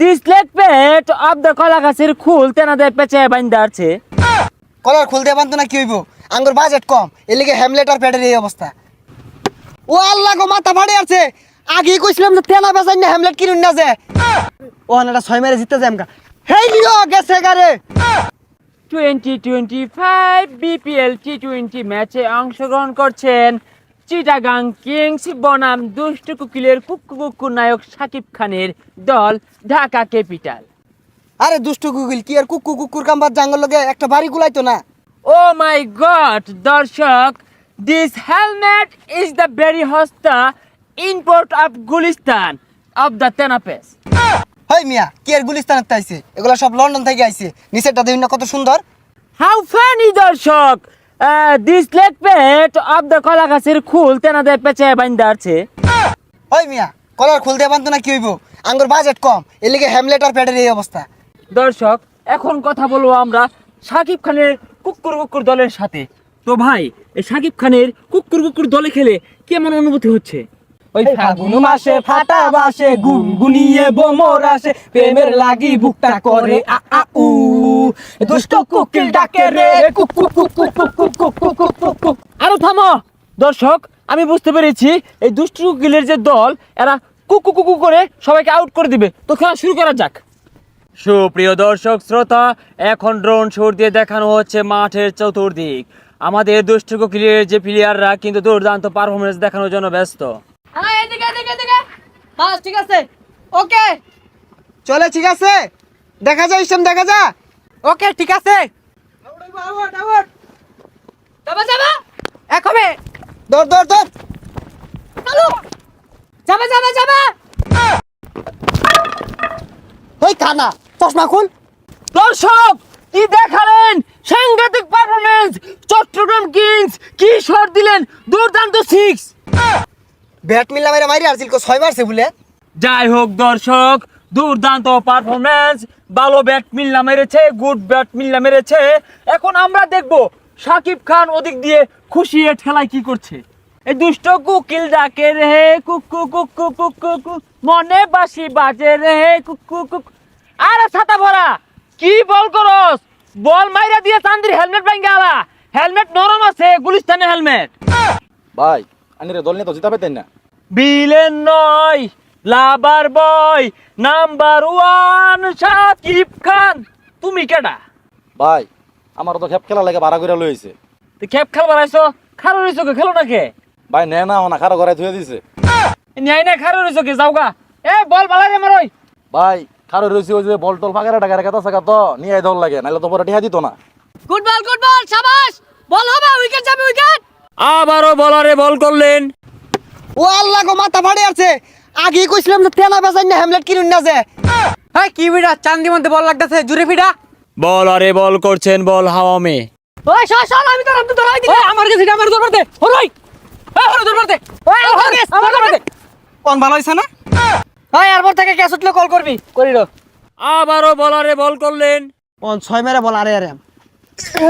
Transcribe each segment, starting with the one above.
This leg pet of the কলা গাছের খুল তেনাদের পেঁচে বাইন্দা আছে। কলার খুলতে পারতো না কি হইব, আঙ্গুর বাজেট কম, এর লিগে হ্যামলেট আর প্যাডের এই অবস্থা। ও আল্লাহ গো, মাথা ফাড়ে আছে। আগেই কইছিলাম যে তেনা বেচাই না হ্যামলেট কিনুন না যে। ও এটা 6 মেরে জিততে যায় আমকা। হেই লিও গেছে গারে। 2025 বিপিএল টি20 ম্যাচে অংশগ্রহণ করছেন চিটাগাং কিংস বনাম দুষ্ট কুকিলের কুক্কু নায়ক শাকিব খানের দল ঢাকা ক্যাপিটাল। আরে দুষ্টু গুগল কি আর কুকুর কাম্বার জাঙ্গল লগে একটা বাড়ি গুলাইতো না। ও মাই গড দর্শক, this helmet is the very হস্তা import of Gulistan of the তেনাপেস। হেই মিয়া, কি আর গুলিস্তানের তাইছে, এগুলা সব লন্ডন থেকে আইছে। নিচেরটা দেখুন না কত সুন্দর। হাউ ফানি দর্শক, this leg pet of the কলা গাছের খুল তেনাদের পেঁচে বাইন্দা আছে। ওই মিয়া, কলার খুলতে পারতো না কি হইব, আঙ্গুর বাজেট কম, এর লিগে হ্যামলেট আর প্যাডের এই অবস্থা। দর্শক, এখন কথা বলবো আমরা শাকিব খানের কুকুর দলের সাথে। তো ভাই, এই শাকিব খানের কুকুর দলে খেলে কেমন অনুভূতি হচ্ছে? ওই ফাগুন মাসে ফাটা বাসে গুনগুনিয়ে বোমর আসে, প্রেমের লাগি বুকটা করে আ আ উ, দুষ্ট কুকিল ডাকে রে cook cook cook cook cook cook cook cook cook cook cook. আরো থামো দর্শক, আমি বুঝতে পেরেছি এই দুষ্টু কুকিলের যে দল, এরা কুকু করে সবাইকে আউট করে দিবে। তো খেলা শুরু করা যাক। সুপ্রিয় দর্শক শ্রোতা, এখন ড্রোন শট দিয়ে দেখানো হচ্ছে মাঠের চতুর্দিক। আমাদের দুষ্টু কুকিলের যে প্লেয়াররা কিন্তু দুর্দান্ত পারফরমেন্স দেখানোর জন্য ব্যস্ত। বাস ঠিক আছে, ওকে চলে, ঠিক আছে, দেখা যায় ইসলাম, দেখা যা। ওকে ঠিক আছে, যাবা যাবা এক হবে, দৌড় দৌড় দৌড়। চালু, যাবা যাবা যাবা। ওই কানা, চশমা খুল। দর্শক, কি দেখালেন সাংঘাতিক পারফরমেন্স! চট্টগ্রাম কিংস কি শট দিলেন, দুর্দান্ত 6। ব্যাট মিল্লা মেরে মারি আসছিল, 6 মারছে বলে। যাই হোক দর্শক, দুর্দান্ত পারফরমেন্স, ভালো ব্যাট মিল্লা মেরেছে, গুড ব্যাট মিল্লা মেরেছে। এখন আমরা দেখব শাকিব খান ওদিক দিয়ে খুশি এ ঠেলায় কি করছে। এই দুষ্ট কুকিল ডাকে রে কুকু কুকু কুকু কুক, মনে বাসি বাজে রে কুকু কুক। আরে ছাতা ভরা, কি বল করস? বল মাইরা দিয়ে চান্দির হেলমেট ভাঙ্গা আলা। হেলমেট নরম আছে, গুলিস্তানের হেলমেট। ভাই আনিরে দল নিয়ে তো জিতা পেতেন না। বিলেন নয়, লাভার বয় নাম্বার 1 শাকিব খান। তুমি কেডা? ভাই আমার তো খেপ খেলা লাগে ভাড়া করে লইছে। তুই খেপ খেলবার আইছো? খারো রইছো কে, খেলো না কে? ভাই নে না ওনা খারো করে ধুয়ে দিছে। ন্যায় না খারো রইছো কে, যাওগা। এ বল বালা রে মারই। ভাই খারো রইছে ওই যে বল টল ফাঁকা টাকা রেখা থাকা তো নিয়ে দল লাগে, নাহলে তো পরে টিহা দিত না। গুড বল, শাবাশ, বল হবে, উইকেট যাবে, উইকেট। আবারও বলারে বল করলেন। ও আল্লাহ গো, মাথা ফাড়ে আছে। আগেই কইছিলাম যে তেনা বেচাই না হ্যামলেট কিনুন না যে। এই কি বিড়া, চান্দি মধ্যে বল লাগতেছে, জুরে ফিডা। বলারে বল করছেন, বল হাওয়া মে। ওই শাসন, আমি তোর ধরাই দিই। আমার কাছে আমার দরবার দে, হরই হরই দরবার দে, আমার দরবার দে। কোন ভালো হইছে না? ওই এরপর থেকে ক্যাচ উঠলে কল করবি, করিল। আবারও বলারে বল করলেন। কোন 6 মেরে বল। আরে আরে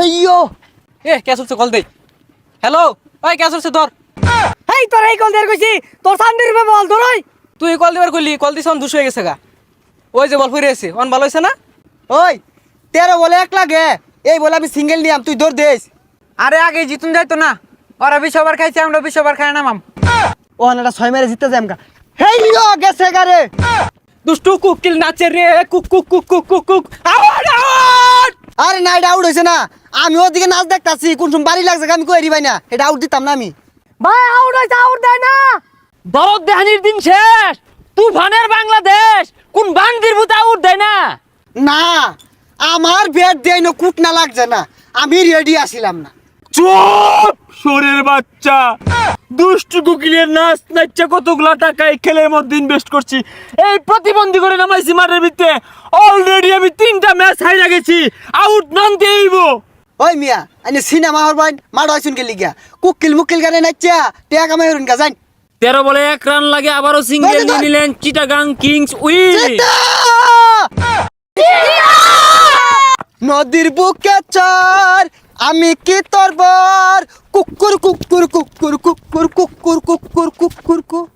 এইয়ো, এ ক্যাচ উঠছে, কল দে। হ্যালো, ওই ক্যাচ উঠছে, ধর। এই তোর এই কল দেয়ার কইছি, তোর চান্দির রূপে বল ধরই। তুই কল দিবার কইলি, কল দিছ, অন 200 হয়ে গেছে গা। ওই যে বল ফিরে এসে, অন ভালো হইছে না? ওই 13 বলে 1 লাগে, এই বলে আমি সিঙ্গেল নিয়াম, তুই দৌড় দেস। আরে আগে জিতুন যাইতো না, ওরা 20 ওভার খাইছে, আমরা 20 ওভার খাই নামাম। ও এটা 6 মেরে জিততে যায় আমকা। হেই লিও গেছে গারে। দুষ্টু কুকিল নাচে রে cook cook cook cook cook cook. Out out. আরে না, এটা আউট হইছে না। আমি ওদিকে নাচ দেখতাছি, কোন সময় বাড়ি লাগছে আমি কই ভাই না, এটা আউট দিতাম না আমি। ভাই আউট হইছে, আউট দেয় না। দরদ দেহানির দিন শেষ, তুফানের বাংলাদেশ কোন বান্দির ভূত আউট দেয় না। না, আমার ব্যাট দেয় না, কুট না লাগছে না, আমি রেডি আসিলাম না। চুপ শোরের বাচ্চা, দুষ্টু কুকিলের নাচ নাচছে কতগুলা টাকা এই খেলের মধ্যে ইনভেস্ট করছি, এই প্রতিবন্ধী করে নামাইছি মাঠের ভিতরে। অলরেডি আমি 3টা ম্যাচ হাইরা গেছি, আউট নন দেইব। ওই মিয়া, আইনে সিনেমা হর বাইন মাড হইছুন কে লিগা, কুকিল মুকিল গানে নাচা টেকা কামাই হরুন গা যাই। 13 বলে 1 রান লাগে, আবারও সিঙ্গেল নিয়ে নিলেন চিটাগাং কিংস উইন। নদীর বুকে চর, আমি কি তোর বর, কুকুর কুকুর কুকুর কুকুর কুকুর কুকুর কুকুর কুকুর।